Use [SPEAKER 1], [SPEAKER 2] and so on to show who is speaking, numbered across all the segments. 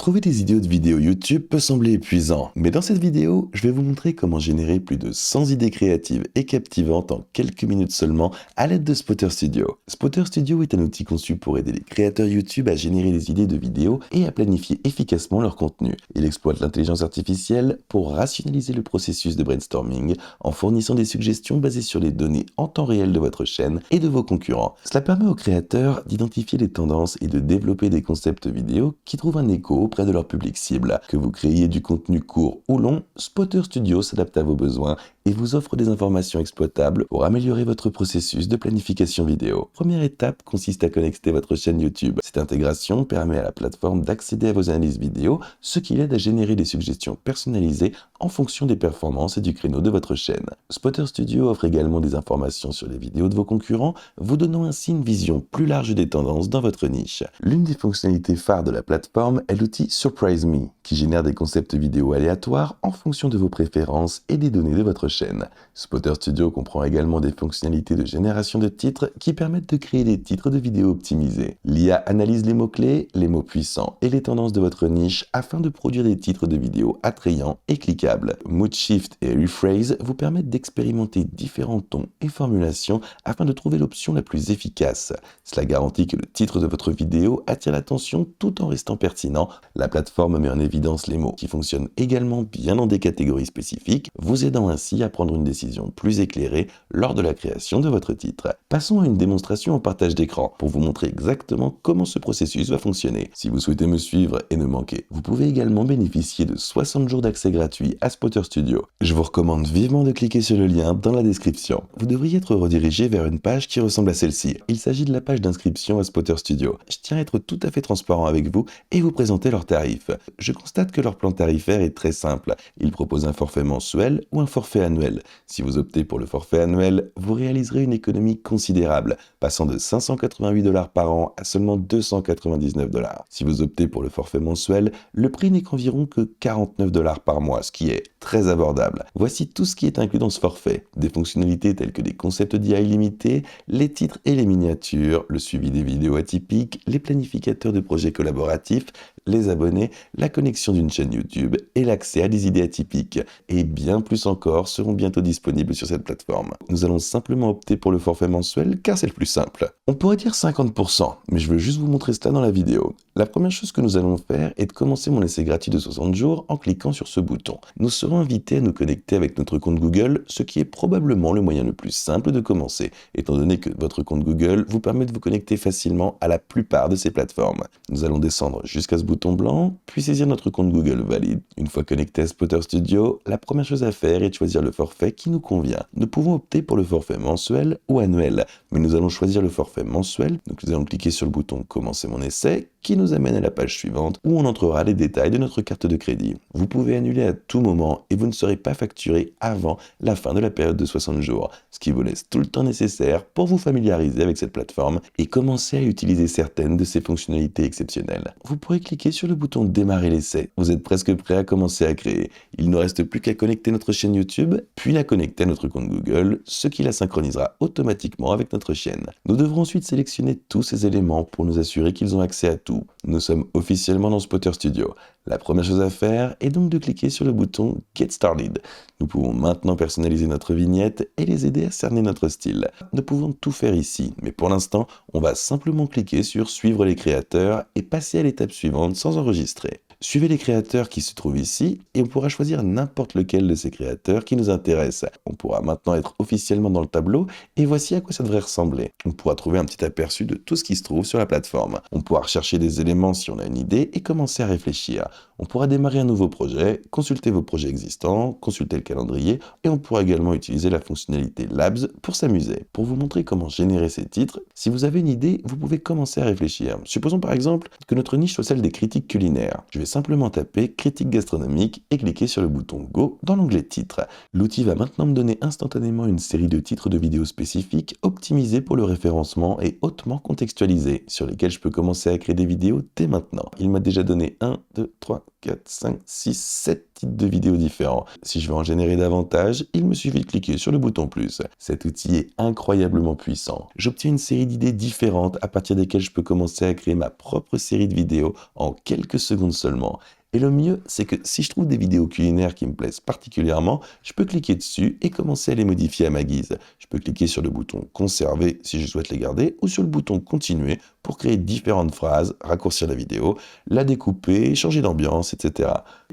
[SPEAKER 1] Trouver des idées de vidéos YouTube peut sembler épuisant, mais dans cette vidéo, je vais vous montrer comment générer plus de 100 idées créatives et captivantes en quelques minutes seulement à l'aide de Spotter Studio. Spotter Studio est un outil conçu pour aider les créateurs YouTube à générer des idées de vidéos et à planifier efficacement leur contenu. Il exploite l'intelligence artificielle pour rationaliser le processus de brainstorming en fournissant des suggestions basées sur les données en temps réel de votre chaîne et de vos concurrents. Cela permet aux créateurs d'identifier les tendances et de développer des concepts vidéo qui trouvent un écho auprès de leur public cible. Que vous créiez du contenu court ou long, Spotter Studio s'adapte à vos besoins et vous offre des informations exploitables pour améliorer votre processus de planification vidéo. Première étape consiste à connecter votre chaîne YouTube. Cette intégration permet à la plateforme d'accéder à vos analyses vidéo, ce qui l'aide à générer des suggestions personnalisées en fonction des performances et du créneau de votre chaîne. Spotter Studio offre également des informations sur les vidéos de vos concurrents, vous donnant ainsi une vision plus large des tendances dans votre niche. L'une des fonctionnalités phares de la plateforme est l'outil Surprise Me, qui génère des concepts vidéo aléatoires en fonction de vos préférences et des données de votre chaîne. Spotter Studio comprend également des fonctionnalités de génération de titres qui permettent de créer des titres de vidéos optimisés. L'IA analyse les mots-clés, les mots puissants et les tendances de votre niche afin de produire des titres de vidéos attrayants et cliquables. Mood Shift et Rephrase vous permettent d'expérimenter différents tons et formulations afin de trouver l'option la plus efficace. Cela garantit que le titre de votre vidéo attire l'attention tout en restant pertinent. La plateforme met en évidence les mots qui fonctionnent également bien dans des catégories spécifiques, vous aidant ainsi à prendre une décision plus éclairée lors de la création de votre titre. Passons à une démonstration en partage d'écran pour vous montrer exactement comment ce processus va fonctionner. Si vous souhaitez me suivre et ne manquer, vous pouvez également bénéficier de 60 jours d'accès gratuit à Spotter Studio. Je vous recommande vivement de cliquer sur le lien dans la description. Vous devriez être redirigé vers une page qui ressemble à celle-ci. Il s'agit de la page d'inscription à Spotter Studio. Je tiens à être tout à fait transparent avec vous et vous présenter leurs tarifs. Je constate que leur plan tarifaire est très simple. Ils proposent un forfait mensuel ou un forfait annuel. Si vous optez pour le forfait annuel, vous réaliserez une économie considérable, passant de 588$ par an à seulement 299$. Si vous optez pour le forfait mensuel, le prix n'est qu'environ que 49$ par mois, ce qui est très abordable. Voici tout ce qui est inclus dans ce forfait. Des fonctionnalités telles que des concepts d'IA illimités, les titres et les miniatures, le suivi des vidéos atypiques, les planificateurs de projets collaboratifs, les abonnés, la connexion d'une chaîne YouTube et l'accès à des idées atypiques. Et bien plus encore seront bientôt disponibles sur cette plateforme. Nous allons simplement opter pour le forfait mensuel car c'est le plus simple. On pourrait dire 50%, mais je veux juste vous montrer cela dans la vidéo. La première chose que nous allons faire est de commencer mon essai gratuit de 60 jours en cliquant sur ce bouton. Nous serons invités à nous connecter avec notre compte Google, ce qui est probablement le moyen le plus simple de commencer, étant donné que votre compte Google vous permet de vous connecter facilement à la plupart de ces plateformes. Nous allons descendre jusqu'à ce bouton blanc, puis saisir notre compte Google valide. Une fois connecté à Spotter Studio, la première chose à faire est de choisir le forfait qui nous convient. Nous pouvons opter pour le forfait mensuel ou annuel, mais nous allons choisir le forfait mensuel, donc nous allons cliquer sur le bouton Commencer mon essai, qui nous amène à la page suivante où on entrera les détails de notre carte de crédit. Vous pouvez annuler à tout moment et vous ne serez pas facturé avant la fin de la période de 60 jours, ce qui vous laisse tout le temps nécessaire pour vous familiariser avec cette plateforme et commencer à utiliser certaines de ses fonctionnalités exceptionnelles. Vous pourrez cliquer sur le bouton Démarrer l'essai. Vous êtes presque prêt à commencer à créer. Il ne reste plus qu'à connecter notre chaîne YouTube, puis la connecter à notre compte Google, ce qui la synchronisera automatiquement avec notre chaîne. Nous devrons ensuite sélectionner tous ces éléments pour nous assurer qu'ils ont accès à tout. Nous sommes officiellement dans Spotter Studio. La première chose à faire est donc de cliquer sur le bouton Get Started. Nous pouvons maintenant personnaliser notre vignette et les aider à cerner notre style. Nous pouvons tout faire ici, mais pour l'instant, on va simplement cliquer sur Suivre les créateurs et passer à l'étape suivante sans enregistrer. Suivez les créateurs qui se trouvent ici et on pourra choisir n'importe lequel de ces créateurs qui nous intéresse. On pourra maintenant être officiellement dans le tableau et voici à quoi ça devrait ressembler. On pourra trouver un petit aperçu de tout ce qui se trouve sur la plateforme. On pourra rechercher des éléments si on a une idée et commencer à réfléchir. On pourra démarrer un nouveau projet, consulter vos projets existants, consulter le calendrier et on pourra également utiliser la fonctionnalité Labs pour s'amuser. Pour vous montrer comment générer ces titres, si vous avez une idée, vous pouvez commencer à réfléchir. Supposons par exemple que notre niche soit celle des critiques culinaires. Je vais simplement taper critique gastronomique et cliquer sur le bouton Go dans l'onglet titres. L'outil va maintenant me donner instantanément une série de titres de vidéos spécifiques optimisés pour le référencement et hautement contextualisés, sur lesquels je peux commencer à créer des vidéos dès maintenant. Il m'a déjà donné 1, 2, 3, 4, 5, 6, 7 titres de vidéos différents. Si je veux en générer davantage, il me suffit de cliquer sur le bouton plus. Cet outil est incroyablement puissant. J'obtiens une série d'idées différentes à partir desquelles je peux commencer à créer ma propre série de vidéos en quelques secondes seulement. Et le mieux, c'est que si je trouve des vidéos culinaires qui me plaisent particulièrement, je peux cliquer dessus et commencer à les modifier à ma guise. Je peux cliquer sur le bouton conserver si je souhaite les garder ou sur le bouton continuer pour créer différentes phrases, raccourcir la vidéo, la découper, changer d'ambiance, etc.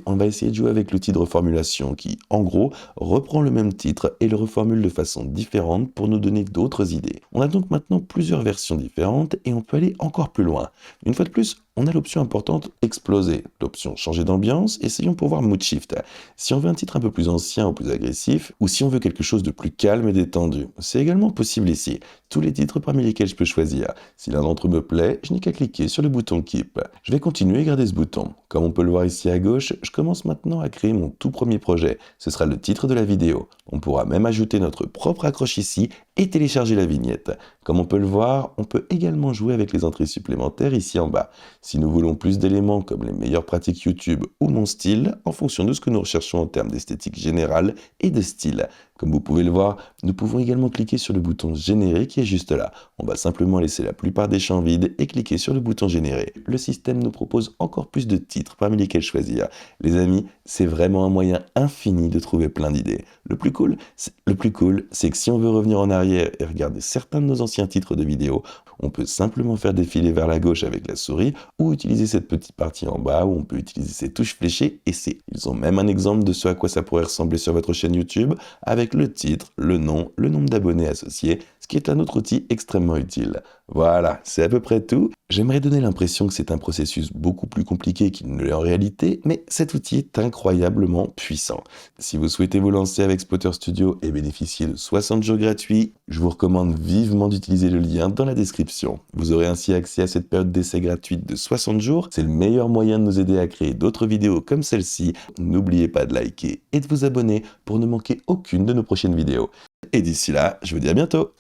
[SPEAKER 1] On va essayer de jouer avec l'outil de reformulation qui, en gros, reprend le même titre et le reformule de façon différente pour nous donner d'autres idées. On a donc maintenant plusieurs versions différentes et on peut aller encore plus loin. Une fois de plus, on a l'option importante exploser, l'option changer d'ambiance, essayons pour voir mood shift. Si on veut un titre un peu plus ancien ou plus agressif, ou si on veut quelque chose de plus calme et détendu, c'est également possible ici. Tous les titres parmi lesquels je peux choisir. Si l'un d'entre eux me plaît, je n'ai qu'à cliquer sur le bouton Keep. Je vais continuer à garder ce bouton. Comme on peut le voir ici à gauche, je commence maintenant à créer mon tout premier projet. Ce sera le titre de la vidéo. On pourra même ajouter notre propre accroche ici et télécharger la vignette. Comme on peut le voir, on peut également jouer avec les entrées supplémentaires ici en bas. Si nous voulons plus d'éléments comme les meilleures pratiques YouTube ou mon style, en fonction de ce que nous recherchons en termes d'esthétique générale et de style. Comme vous pouvez le voir, nous pouvons également cliquer sur le bouton générer qui est juste là. On va simplement laisser la plupart des champs vides et cliquer sur le bouton générer. Le système nous propose encore plus de titres parmi lesquels choisir. Les amis, c'est vraiment un moyen infini de trouver plein d'idées. Le plus cool, c'est que si on veut revenir en arrière et regarder certains de nos anciens titres de vidéos, on peut simplement faire défiler vers la gauche avec la souris ou utiliser cette petite partie en bas où on peut utiliser ces touches fléchées et c'est. Ils ont même un exemple de ce à quoi ça pourrait ressembler sur votre chaîne YouTube avec le titre, le nom, le nombre d'abonnés associés, ce qui est un autre outil extrêmement utile. Voilà, c'est à peu près tout. J'aimerais donner l'impression que c'est un processus beaucoup plus compliqué qu'il ne l'est en réalité, mais cet outil est incroyablement puissant. Si vous souhaitez vous lancer avec Spotter Studio et bénéficier de 60 jours gratuits, je vous recommande vivement d'utiliser le lien dans la description. Vous aurez ainsi accès à cette période d'essai gratuite de 60 jours. C'est le meilleur moyen de nous aider à créer d'autres vidéos comme celle-ci. N'oubliez pas de liker et de vous abonner pour ne manquer aucune de nos prochaines vidéos. Et d'ici là, je vous dis à bientôt.